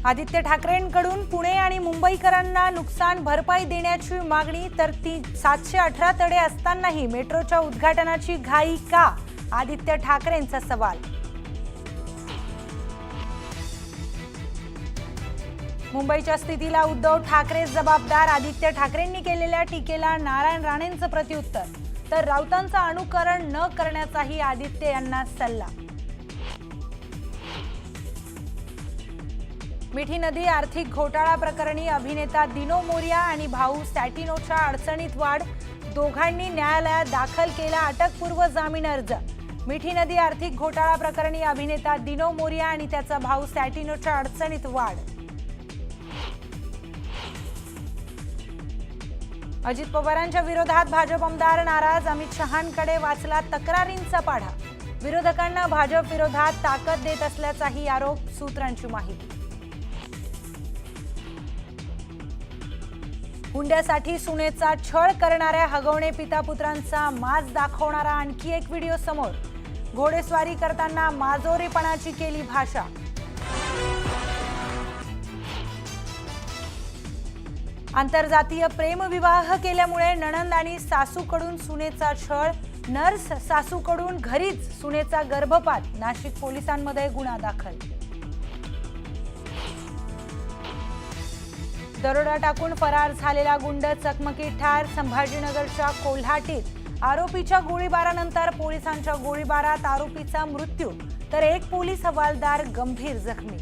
आदित्य ठाकरेंकडून पुणे आणि मुंबईकरांना नुकसान भरपाई देण्याची मागणी, तर ती 718 तडे असतानाही मेट्रोच्या उद्घाटनाची घाई का? आदित्य ठाकरेंचा सवाल. मुंबईच्या स्थितीला उद्धव ठाकरे जबाबदार. आदित्य ठाकरेंनी केलेल्या टीकेला नारायण राणेंचं प्रत्युत्तर, तर राऊतांचं अनुकरण न करण्याचाही आदित्य यांना सल्ला. मिठी नदी आर्थिक घोटाळा प्रकरणी अभिनेता दिनो मोरिया आणि भाऊ सॅटिनोच्या अडचणीत वाढ. दोघांनी न्यायालयात दाखल केला अटकपूर्व जामीन अर्ज. मिठी नदी आर्थिक घोटाळा प्रकरणी अभिनेता दिनो मोरिया आणि त्याचा भाऊ सॅटिनोच्या अडचणीत वाढ. अजित पवारांच्या विरोधात भाजप आमदार नाराज. अमित शहांकडे वाचला तक्रारींचा पाढा. विरोधकांना भाजप विरोधात ताकद देत असल्याचाही आरोप. सूत्रांची माहिती. हुंड्यासाठी सुनेचा छळ करणाऱ्या हगवणे पिता पुत्रांचा माज दाखवणारा आणखी एक व्हिडिओ समोर. घोडेस्वारी करताना माजोरीपणाची केली भाषा. आंतरजातीय प्रेमविवाह केल्यामुळे नणंद आणि सासूकडून सुनेचा छळ. नर्स सासूकडून घरीच सुनेचा गर्भपात. नाशिक पोलिसांमध्ये गुन्हा दाखल. दरोडा टाकून फरार झालेला गुंड चकमकीत ठार. संभाजीनगरच्या कोल्हाटीत आरोपीच्या गोळीबारानंतर पोलिसांच्या गोळीबारात आरोपीचा मृत्यू, तर एक पोलीस हवालदार गंभीर जखमी.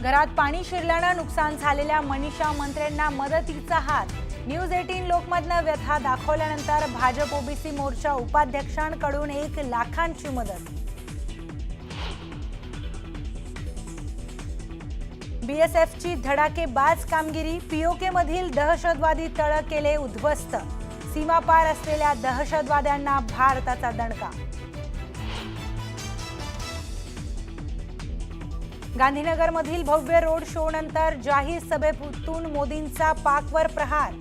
घरात पाणी शिरल्यानं नुकसान झालेल्या मनीषा मंत्र्यांना मदतीचा हात. न्यूज 18 लोकमतनं व्यथा दाखवल्यानंतर भाजप ओबीसी मोर्चा उपाध्यक्षांकडून 1 लाखांची मदत. बीएसएफची धडाकेबाज कामगिरी. पीओके मधील दहशतवादी तळ केले उद्ध्वस्त. सीमापार असलेल्या दहशतवाद्यांना भारताचा दणका. गांधीनगरमधील भव्य रोड शो नंतर जाहीर सभेतून मोदींचा पाकवर प्रहार.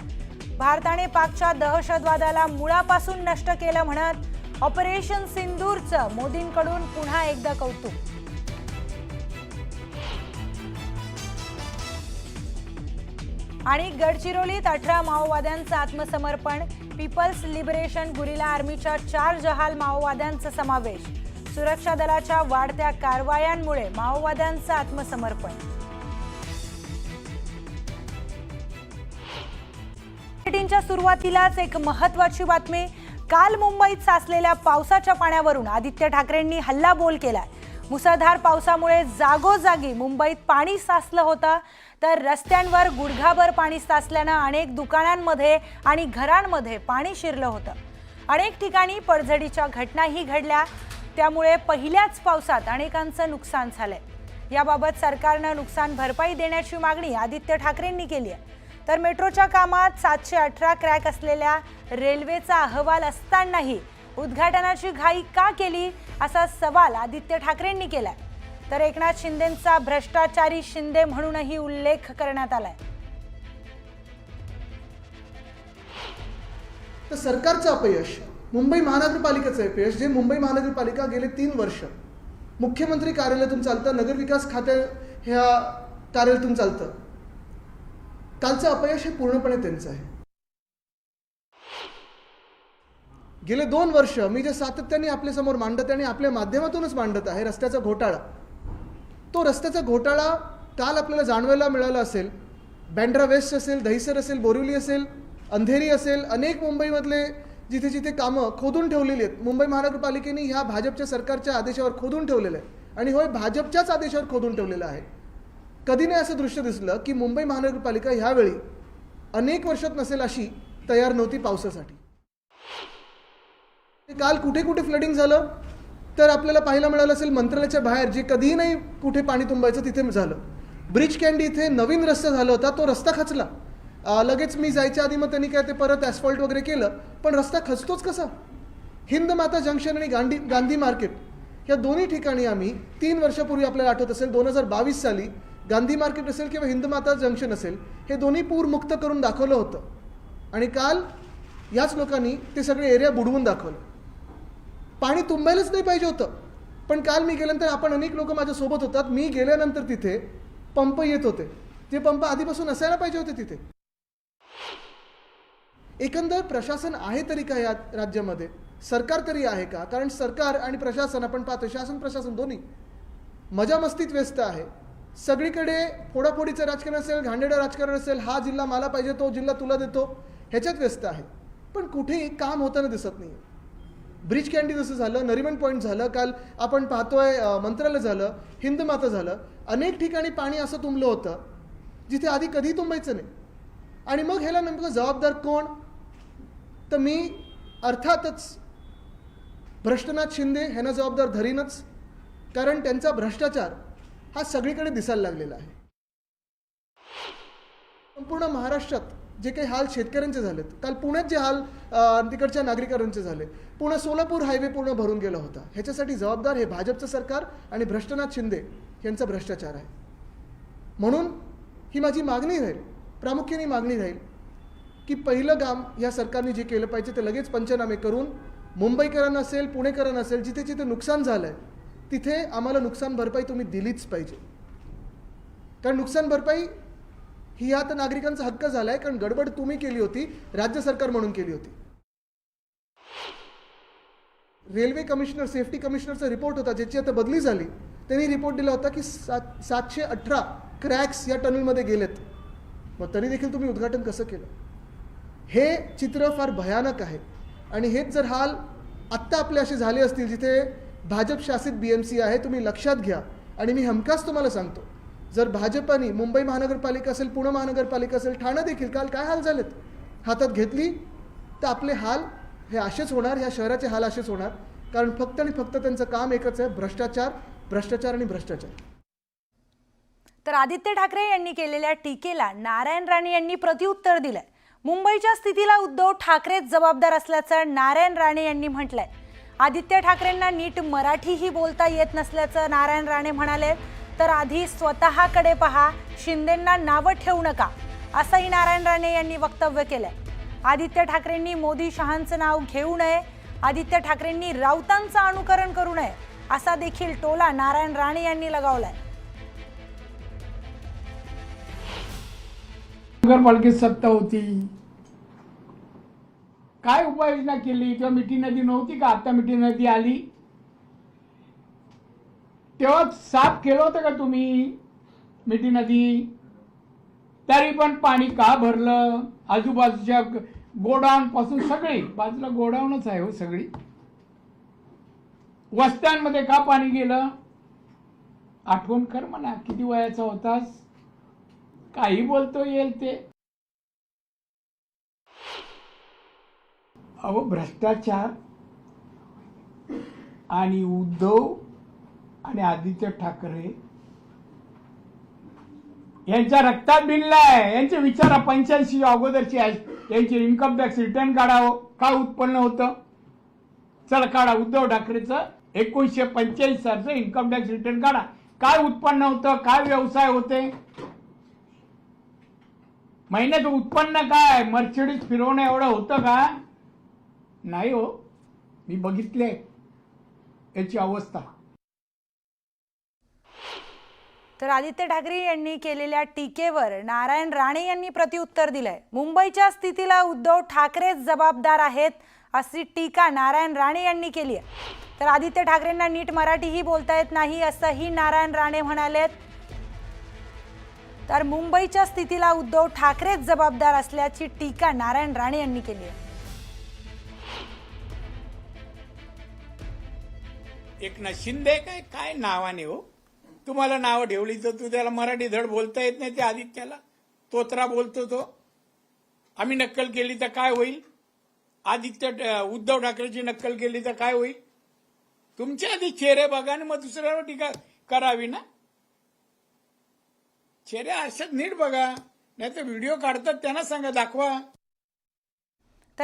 भारताने पाकच्या दहशतवादाला मुळापासून नष्ट केलं म्हणत ऑपरेशन सिंदूरचं मोदींकडून पुन्हा एकदा कौतुक. आणि गडचिरोलीत 18 माओवाद्यांचं आत्मसमर्पण. पीपल्स लिबरेशन गुरिला आर्मीच्या 4 जहाल माओवाद्यांचा समावेश. सुरक्षा दलाच्या वाढत्या कारवायांमुळे माओवाद्यांचं आत्मसमर्पण. बुलेटिनच्या सुरुवातीलाच एक महत्त्वाची बातमी. काल मुंबईत साचलेल्या पावसाच्या पाण्यावरून आदित्य ठाकरेंनी हल्लाबोल केलाय. मुसळधार पावसामुळे जागोजागी मुंबईत पाणी साचलं होतं, तर रस्त्यांवर गुडघाभर पाणी साचल्यानं अनेक दुकानांमध्ये आणि घरांमध्ये पाणी शिरलं होतं. अनेक ठिकाणी पडझडीच्या घटनाही घडल्या. त्यामुळे पहिल्याच पावसात अनेकांचं नुकसान झालंय. याबाबत सरकारनं नुकसान भरपाई देण्याची मागणी आदित्य ठाकरेंनी केली आहे. तर मेट्रोच्या कामात 718 क्रॅक असलेल्या रेल्वेचा अहवाल असतानाही उद्घाटनाची घाई का केली, असा सवाल आदित्य ठाकरेंनी केलाय. तर एकनाथ शिंदेंचा भ्रष्टाचारी शिंदे म्हणूनही उल्लेख करण्यात आलाय. तर सरकारचं अपयश, मुंबई महानगरपालिकेचं अपयश, जे मुंबई महानगरपालिका गेले 3 वर्ष मुख्यमंत्री कार्यालयातून चालतं, नगरविकास खाते ह्या कार्यालयातून चालतं. कालचं अपयश हे पूर्णपणे त्यांचं आहे. गेले 2 वर्ष मी जे सातत्याने आपल्यासमोर मांडत आणि आपल्या माध्यमातूनच मांडत आहे, रस्त्याचा घोटाळा. तो रस्त्याचा घोटाळा काल आपल्याला जाणवायला मिळाला असेल. बँड्रा वेस्ट असेल, दहिसर असेल, बोरिवली असेल, अंधेरी असेल, अनेक मुंबईमधले जिथे जिथे कामं खोदून ठेवलेली आहेत, मुंबई महानगरपालिकेने ह्या भाजपच्या सरकारच्या आदेशावर खोदून ठेवलेलं आहे. आणि होय, भाजपच्याच आदेशावर खोदून ठेवलेलं आहे. कधी नाही असं दृश्य दिसलं की मुंबई महानगरपालिका ह्यावेळी अनेक वर्षात नसेल अशी तयार नव्हती पावसासाठी. काल कुठे कुठे फ्लडिंग झालं तर आपल्याला पाहायला मिळालं असेल, मंत्रालयाच्या बाहेर जे कधीही नाही कुठे पाणी तुंबायचं तिथे झालं. ब्रिज कॅन्डी इथे नवीन रस्ता झाला होता, तो रस्ता खचला. लगेच मी जायच्या आधी मग त्यांनी काय ते परत ॲस्फॉल्ट वगैरे केलं, पण रस्ता खचतोच कसा. हिंद माता जंक्शन आणि गांधी मार्केट या दोन्ही ठिकाणी आम्ही 3 वर्षापूर्वी आपल्याला आठवत असेल 2022 साली गांधी मार्केट असेल किंवा हिंद माता जंक्शन असेल, हे दोन्ही पूरमुक्त करून दाखवलं होतं. आणि काल याच लोकांनी ते सगळे एरिया बुडवून दाखवलं. पाणी तुंबायलाच नाही पाहिजे होतं. पण काल मी गेल्यानंतर आपण अनेक लोक माझ्या सोबत होतात, मी गेल्यानंतर तिथे पंप येत होते, जे पंप आधीपासून असायला पाहिजे होते तिथे. एकंदर प्रशासन आहे तरी का या राज्यामध्ये? सरकार तरी आहे का? कारण सरकार आणि प्रशासन आपण पाहतो, शासन प्रशासन दोन्ही मजा मस्तीत व्यस्त आहे. सगळीकडे फोडाफोडीचं राजकारण असेल, घाणेरडं राजकारण असेल, हा जिल्हा मला पाहिजे, तो जिल्हा तुला देतो, ह्याच्यात व्यस्त आहे. पण कुठेही काम होताना दिसत नाही. ब्रिज कॅन्डी जसं झालं, नरिमन पॉईंट झालं, काल आपण पाहतोय मंत्रालय झालं, हिंदमाता झालं, अनेक ठिकाणी पाणी असं तुंबलं होतं जिथे आधी कधी तुंबायचं नाही. आणि मग ह्याला नेमकं जबाबदार कोण? तर मी अर्थातच भ्रष्टनाथ शिंदे ह्यांना जबाबदार धरीनच, कारण त्यांचा भ्रष्टाचार हा सगळीकडे दिसायला लागलेला आहे. संपूर्ण महाराष्ट्रात जे काही हाल शेतकऱ्यांचे झालेत, काल पुण्यात जे हाल तिकडच्या नागरिकांचे झाले, पुणे सोलापूर हायवे पूर्ण भरून गेला होता, ह्याच्यासाठी जबाबदार हे भाजपचं सरकार आणि भ्रष्टनाथ शिंदे यांचा भ्रष्टाचार आहे. म्हणून ही माझी मागणी राहील, प्रामुख्याने मागणी राहील की पहिलं काम या सरकारने जे केलं पाहिजे ते लगेच पंचनामे करून मुंबईकरांना असेल, पुणेकरांना असेल, जिथे जिथे नुकसान झालं आहे तिथे आम्हाला नुकसान भरपाई तुम्ही दिलीच पाहिजे. कारण नुकसान भरपाई ही आता नागरिकांचा हक्क झाला आहे, कारण गडबड तुम्ही केली होती, राज्य सरकार म्हणून केली होती. रेल्वे कमिशनर, सेफ्टी कमिशनरचा रिपोर्ट होता, ज्याची आता बदली झाली, त्यांनी रिपोर्ट दिला होता की 718 क्रॅक्स या टनलमध्ये गेलेत. मग तरी देखील तुम्ही उद्घाटन कसं केलं? हे चित्र फार भयानक आहे. आणि हेच जर हाल आत्ता आपले असे झाले असतील जिथे भाजप शासित BMC आहे, तुम्ही लक्षात घ्या. आणि मी हमखास तुम्हाला सांगतो, जर भाजपाने मुंबई महानगरपालिका असेल, पुणे महानगरपालिका असेल, ठाणे देखील काल काय हाल झालेत हातात घेतली, तर आपले हाल हे असेच होणार, ह्या शहराचे हाल असेच होणार. कारण फक्त आणि फक्त त्यांचं काम एकच आहे, भ्रष्टाचार, भ्रष्टाचार आणि भ्रष्टाचार. तर आदित्य ठाकरे यांनी केलेल्या टीकेला नारायण राणे यांनी प्रत्युत्तर दिलंय. मुंबईच्या स्थितीला उद्धव ठाकरेच जबाबदार असल्याचं नारायण राणे यांनी म्हटलंय. आदित्य ठाकरेंना नीट मराठीही बोलता येत नसल्याचं नारायण राणे म्हणाले. तर आधी स्वतःकडे पहा, शिंदेंना नावं ठेवू नका, असंही नारायण राणे यांनी वक्तव्य केलंय. आदित्य ठाकरेंनी मोदी शहांचं नाव घेऊ नये, आदित्य ठाकरेंनी राऊतांचं अनुकरण करू नये, असा देखील टोला नारायण राणे यांनी लगावलाय. नगरपालिकेत सत्ता होती, काय उपाययोजना केली? तेव्हा मिठी नदी नव्हती का? आता मिठी नदी आली तेव्हा साफ केलं होतं का तुम्ही मिठी नदी? तरी पण पाणी का भरलं? आजूबाजूच्या गोडाऊन पासून सगळी बाजूला गोडाऊनच आहे हो, सगळी वस्त्यांमध्ये का पाणी गेलं? आठवण कर म्हणा, किती वयाचा होतास? काही बोलतो येईल ते. अहो, भ्रष्टाचार आणि उद्धव आणि आदित्य ठाकरे यांच्या रक्तात भिनलाय. यांचे विचारा 85 अगोदरची आहे, यांचे इन्कम टॅक्स रिटर्न काढावं. काय उत्पन्न होतं? चला काढा. उद्धव ठाकरेचं 1945 सालचं इन्कम टॅक्स रिटर्न काढा. काय उत्पन्न होतं? काय व्यवसाय होते? महिन्याचं उत्पन्न काय? मर्सिडीज फिरवणं एवढं होतं का? नाही हो, मी बघितले याची अवस्था. तर आदित्य ठाकरे यांनी केलेल्या टीकेवर नारायण राणे यांनी प्रत्युत्तर दिलंय. मुंबईच्या स्थितीला उद्धव ठाकरेच जबाबदार आहेत, अशी टीका नारायण राणे यांनी केली आहे. तर आदित्य ठाकरेंना नीट मराठीही बोलता येत नाही, असंही नारायण राणे म्हणालेत. तर मुंबईच्या स्थितीला उद्धव ठाकरेच जबाबदार असल्याची टीका नारायण राणे यांनी केली आहे. एकनाथ शिंदे काय नावाने हो? तुम्हाला नावं ठेवली तर तू त्याला मराठी धड बोलता येत नाही. त्या आदित्याला तोत्रा बोलतो तो. आम्ही नक्कल केली तर काय होईल? उद्धव ठाकरेची नक्कल केली तर काय होईल? तुमच्या आधी चेहरे बघा आणि मग दुसऱ्यावर टीका करावी ना. चेहरे आरशात नीट बघा, नाही तर व्हिडिओ काढतात त्यांना सांगा, दाखवा.